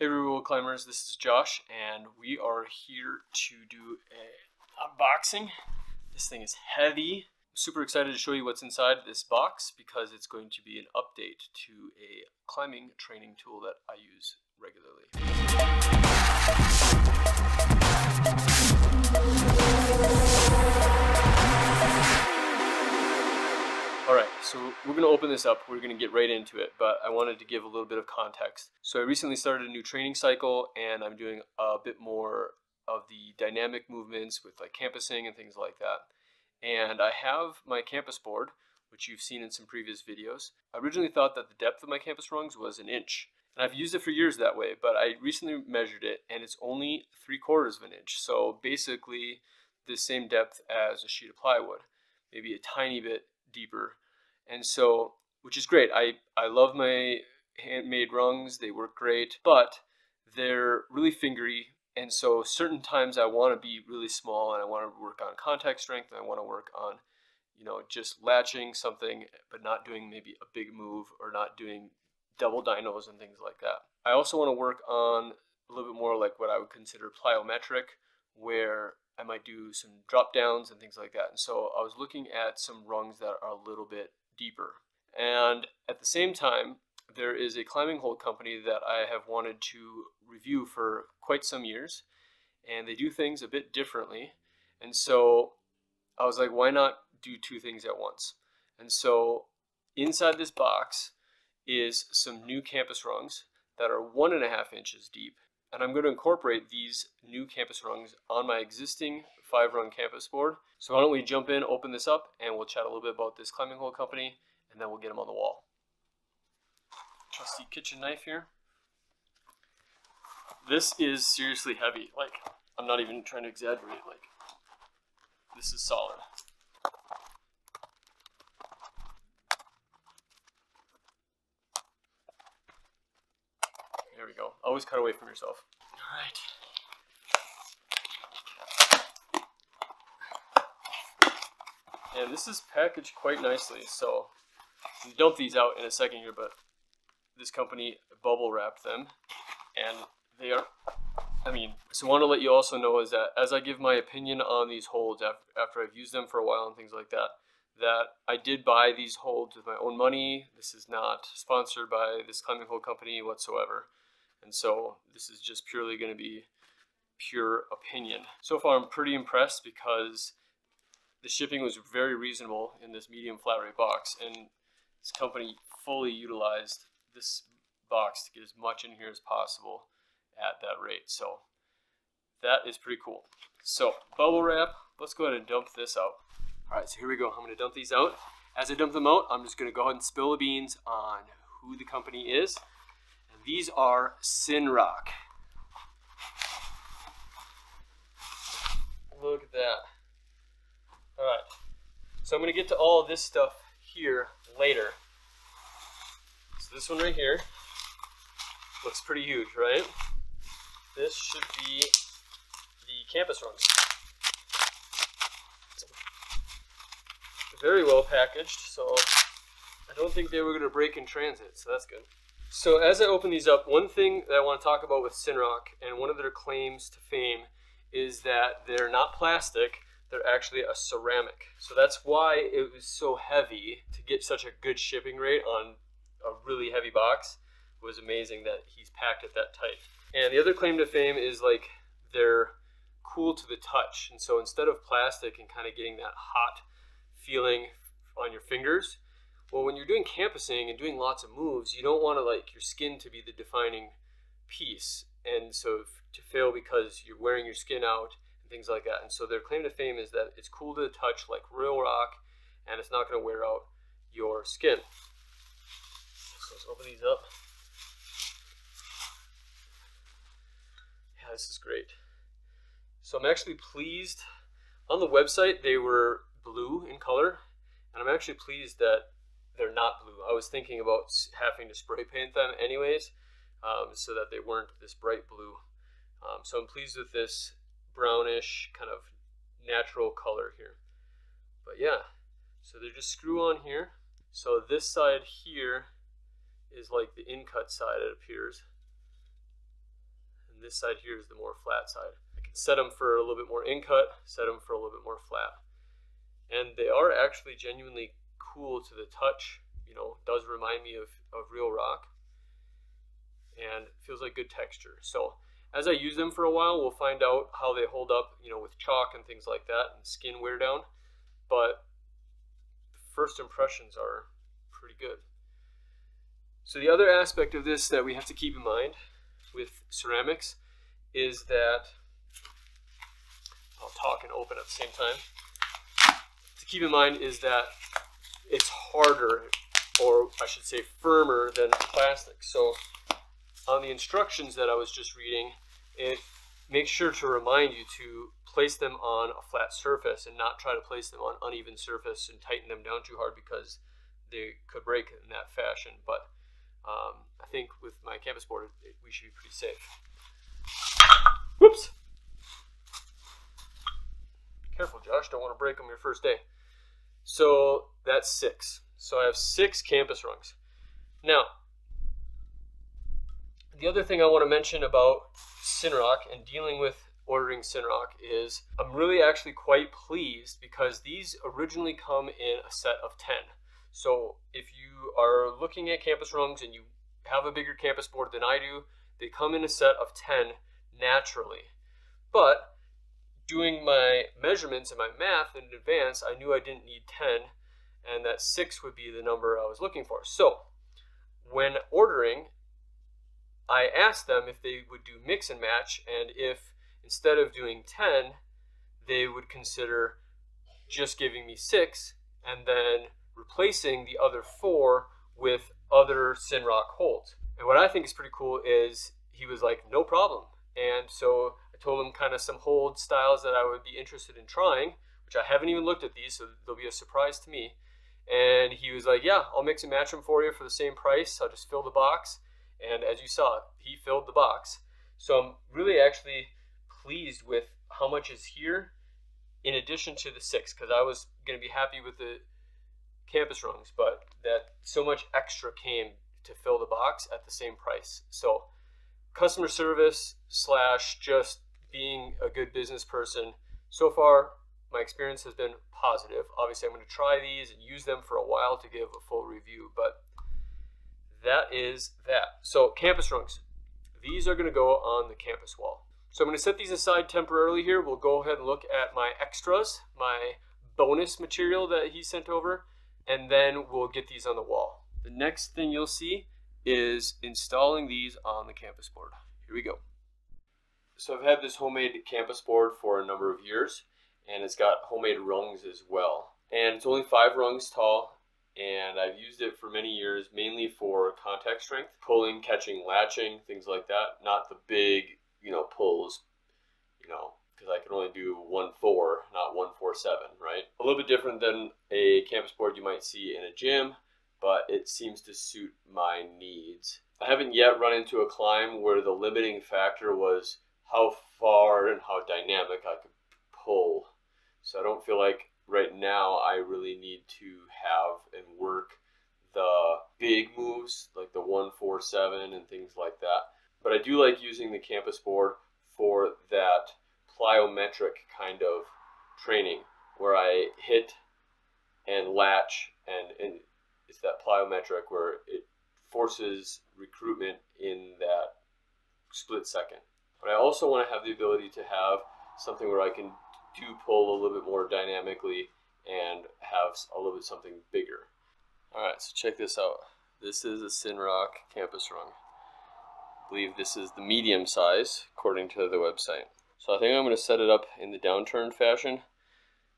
Hey Rural Climbers, this is Josh and we are here to do an unboxing. This thing is heavy. I'm super excited to show you what's inside this box because it's going to be an update to a climbing training tool that I use regularly. Alright, so we're going to open this up, we're going to get right into it, but I wanted to give a little bit of context. So I recently started a new training cycle and I'm doing a bit more of the dynamic movements with like campusing and things like that. And I have my campus board, which you've seen in some previous videos. I originally thought that the depth of my campus rungs was 1 inch. And I've used it for years that way, but I recently measured it and it's only 3/4 of an inch. So basically the same depth as a sheet of plywood, maybe a tiny bit deeper. And so, which is great. I love my handmade rungs, they work great, but they're really fingery. And so certain times I want to be really small and I want to work on contact strength and I want to work on, just latching something, but not doing maybe a big move or not doing double dynos and things like that. I also want to work on a little bit more like what I would consider plyometric, where I might do some drop downs and things like that. And so I was looking at some rungs that are a little bit deeper. And at the same time, there is a climbing hold company that I have wanted to review for quite some years, and they do things a bit differently. And so I was like, why not do two things at once? And so inside this box is some new campus rungs that are 1.5 inches deep. And I'm going to incorporate these new campus rungs on my existing 5-rung campus board. So why don't we jump in, open this up, and we'll chat a little bit about this climbing hold company, and then we'll get them on the wall. Trusty kitchen knife here. This is seriously heavy. Like, I'm not even trying to exaggerate. Like, this is solid. There we go. Always cut away from yourself. All right. And this is packaged quite nicely. So we dump these out in a second here, but this company bubble wrapped them, and they are, so I want to let you also know is that as I give my opinion on these holds after I've used them for a while and things like that, that I did buy these holds with my own money. This is not sponsored by this climbing hold company whatsoever. And so this is just purely going to be pure opinion. So far I'm pretty impressed because the shipping was very reasonable in this medium flat rate box, and this company fully utilized this box to get as much in here as possible at that rate. So that is pretty cool. So bubble wrap, let's go ahead and dump this out. All right, so here we go. I'm going to dump these out. As I dump them out, I'm just going to go ahead and spill the beans on who the company is. And these are Synrock. Look at that. All right, so I'm going to get to all of this stuff here later. So this one right here looks pretty huge, right? This should be the campus rungs. Very well packaged, so I don't think they were going to break in transit, so that's good. So as I open these up, one thing that I want to talk about with Synrock, and one of their claims to fame, is that they're not plastic, they're actually a ceramic. So that's why it was so heavy to get such a good shipping rate on a really heavy box. It was amazing that he's packed it that tight. And the other claim to fame is like they're cool to the touch. And so instead of plastic and kind of getting that hot feeling on your fingers, well, when you're doing campusing and doing lots of moves, you don't want to like your skin to be the defining piece. And so to fail because you're wearing your skin out and things like that. And so their claim to fame is that it's cool to the touch like real rock, and it's not going to wear out your skin. So let's open these up. Yeah, this is great. So I'm actually pleased. On the website, they were blue in color, and I'm actually pleased that they're not blue. I was thinking about having to spray paint them anyways, so that they weren't this bright blue. So I'm pleased with this brownish kind of natural color here. But yeah, so they're just screw on here. So this side here is like the in-cut side, it appears. this side here is the more flat side. I can set them for a little bit more in cut, set them for a little bit more flat. And they are actually genuinely cool to the touch. You know, does remind me of real rock, and feels like good texture. So as I use them for a while, we'll find out how they hold up, you know, with chalk and things like that and skin wear down. But the first impressions are pretty good. So the other aspect of this that we have to keep in mind with ceramics is that, I'll talk and open at the same time. To keep in mind is that it's harder, or I should say firmer, than plastic. So on the instructions that I was just reading, it makes sure to remind you to place them on a flat surface and not try to place them on uneven surface and tighten them down too hard, because they could break in that fashion. But I think with my campus board, we should be pretty safe. Whoops! Careful, Josh, don't want to break them your first day. So that's 6. So I have 6 campus rungs. Now, the other thing I want to mention about Synrock and dealing with ordering Synrock is I'm really actually quite pleased, because these originally come in a set of 10. So if you are looking at campus rungs and you have a bigger campus board than I do, they come in a set of 10 naturally. But doing my measurements and my math in advance, I knew I didn't need 10, and that 6 would be the number I was looking for. So when ordering, I asked them if they would do mix and match, and if instead of doing 10, they would consider just giving me 6 and then replacing the other 4 with other Synrock holds. And what I think is pretty cool is he was like, no problem. And so I told him kind of some hold styles that I would be interested in trying, which I haven't even looked at these, so they'll be a surprise to me. And he was like, yeah, I'll mix and match them for you for the same price. I'll just fill the box. And as you saw, he filled the box. So I'm really actually pleased with how much is here in addition to the 6, because I was going to be happy with the campus rungs, but that so much extra came to fill the box at the same price. So customer service / just being a good business person, so far my experience has been positive. Obviously I'm going to try these and use them for a while to give a full review, but that is that. So campus rungs, these are going to go on the campus wall. So I'm going to set these aside temporarily here. We'll go ahead and look at my extras, my bonus material that he sent over, and then we'll get these on the wall. The next thing you'll see is installing these on the campus board. Here we go. So I've had this homemade campus board for a number of years, and it's got homemade rungs as well. And it's only 5 rungs tall, and I've used it for many years, mainly for contact strength, pulling, catching, latching, things like that. Not the big, pulls, because I can only do 1-4, not 1-4-7, right? A little bit different than a campus board you might see in a gym, but it seems to suit my needs. I haven't yet run into a climb where the limiting factor was how far and how dynamic I could pull. So I don't feel like right now I really need to have and work the big moves like the 1-4-7 and things like that. But I do like using the campus board for that plyometric kind of training where I hit and latch, and it's that plyometric where it forces recruitment in that split second. But I also want to have the ability to have something where I can do pull a little bit more dynamically and have a little bit something bigger. Alright, so check this out. This is a Synrock campus rung. I believe this is the medium size according to the website. So I think I'm going to set it up in the downturn fashion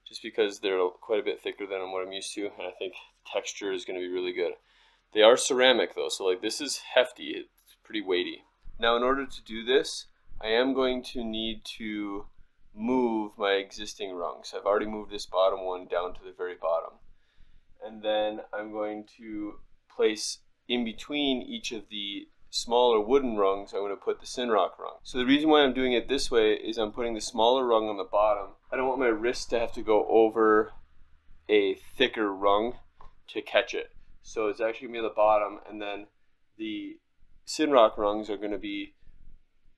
just because they're quite a bit thicker than what I'm used to, and I think texture is going to be really good. They are ceramic though, so like this is hefty, it's pretty weighty. Now in order to do this, I am going to need to move my existing rungs. I've already moved this bottom one down to the very bottom. And then I'm going to place in between each of the smaller wooden rungs, I'm going to put the Synrock rung. So the reason why I'm doing it this way is I'm putting the smaller rung on the bottom. I don't want my wrist to have to go over a thicker rung to catch it. So it's actually going to be on the bottom, and then the Synrock rungs are going to be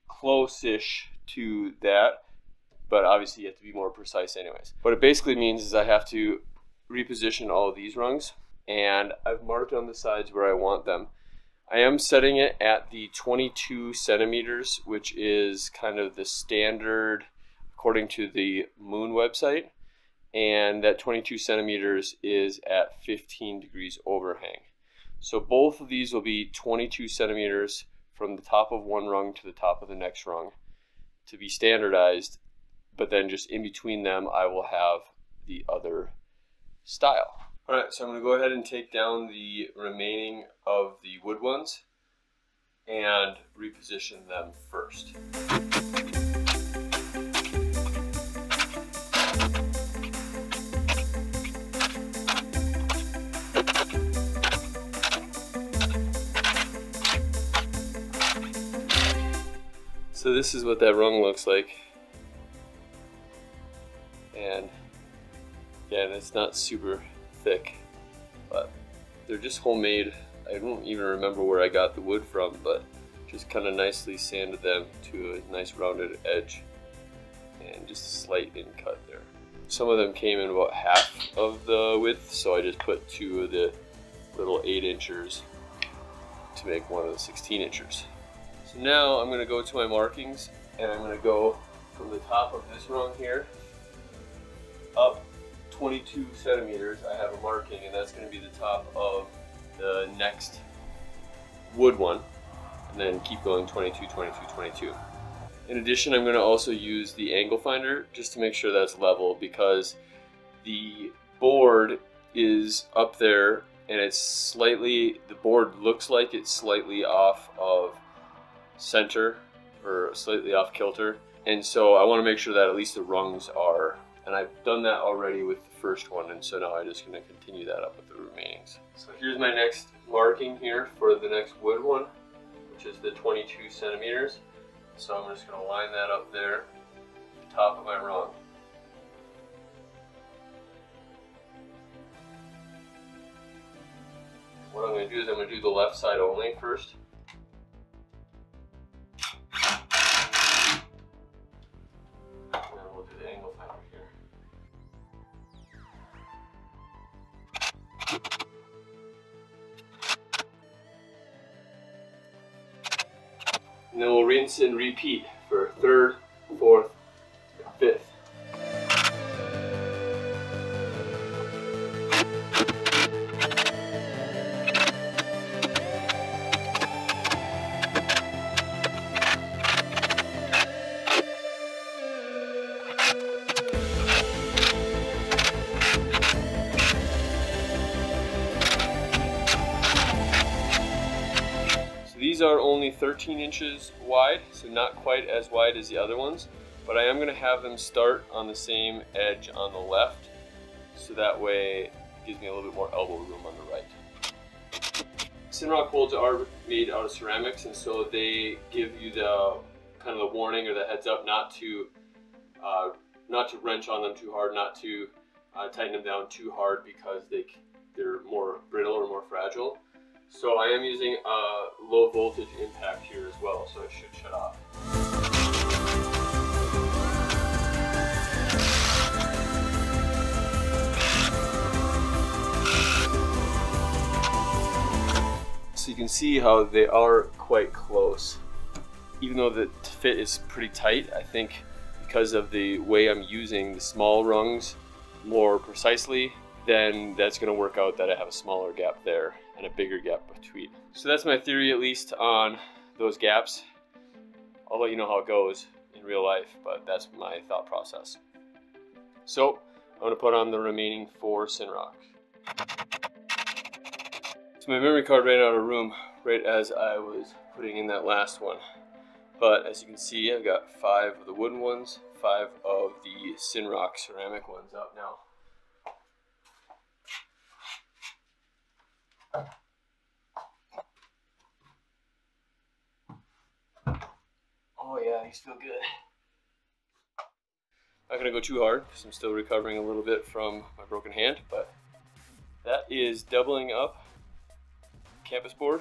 close-ish to that, but obviously you have to be more precise anyways. What it basically means is I have to reposition all of these rungs, and I've marked on the sides where I want them. I am setting it at the 22 centimeters, which is kind of the standard according to the Moon website, and that 22 centimeters is at 15 degrees overhang. So both of these will be 22 centimeters from the top of one rung to the top of the next rung to be standardized, but then just in between them I will have the other style. Alright, so I'm going to go ahead and take down the remaining of the wood ones and reposition them first. So this is what that rung looks like, and again, it's not super thick, but they're just homemade. I don't even remember where I got the wood from, but just kind of nicely sanded them to a nice rounded edge and just a slight in cut there. Some of them came in about half of the width, so I just put two of the little 8-inchers to make one of the 16-inchers. So now I'm going to go to my markings, and I'm going to go from the top of this rung here up 22 centimeters. I have a marking, and that's going to be the top of the next wood one, and then keep going 22, 22, 22. In addition, I'm going to also use the angle finder just to make sure that's level, because the board is up there and it's slightly, the board looks like it's slightly off of center or slightly off kilter, and so I want to make sure that at least the rungs are, and I've done that already with the first one, and so now I'm just going to continue that up with the remainings. So here's my next marking here for the next wood one, which is the 22 centimeters. So I'm just going to line that up there at the top of my rung. What I'm going to do is I'm going to do the left side only first. And then we'll rinse and repeat for third, fourth, and fifth. These are only 13 inches wide, so not quite as wide as the other ones, but I am going to have them start on the same edge on the left, so that way it gives me a little bit more elbow room on the right. Synrock holds are made out of ceramics, and so they give you the kind of the warning or the heads up not to wrench on them too hard, not to tighten them down too hard, because they're more brittle or more fragile. So I am using a low voltage impact here as well, so it should shut off. So you can see how they are quite close. Even though the fit is pretty tight, I think because of the way I'm using the small rungs more precisely, then that's going to work out that I have a smaller gap there and a bigger gap between. So that's my theory, at least on those gaps. I'll let you know how it goes in real life, but that's my thought process. So I'm going to put on the remaining 4 Synrock. So my memory card ran out of room right as I was putting in that last one. But as you can see, I've got 5 of the wooden ones, 5 of the Synrock ceramic ones up now. Oh yeah, these feel good. Not gonna go too hard because I'm still recovering a little bit from my broken hand, but that is doubling up campus board,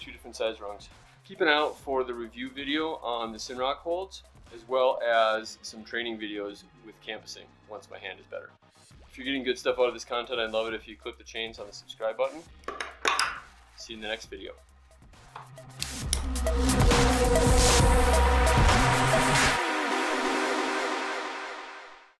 2 different size rungs. keep an eye out for the review video on the Synrock holds, as well as some training videos with campusing once my hand is better. If you're getting good stuff out of this content, I'd love it if you click the chains on the subscribe button. See you in the next video.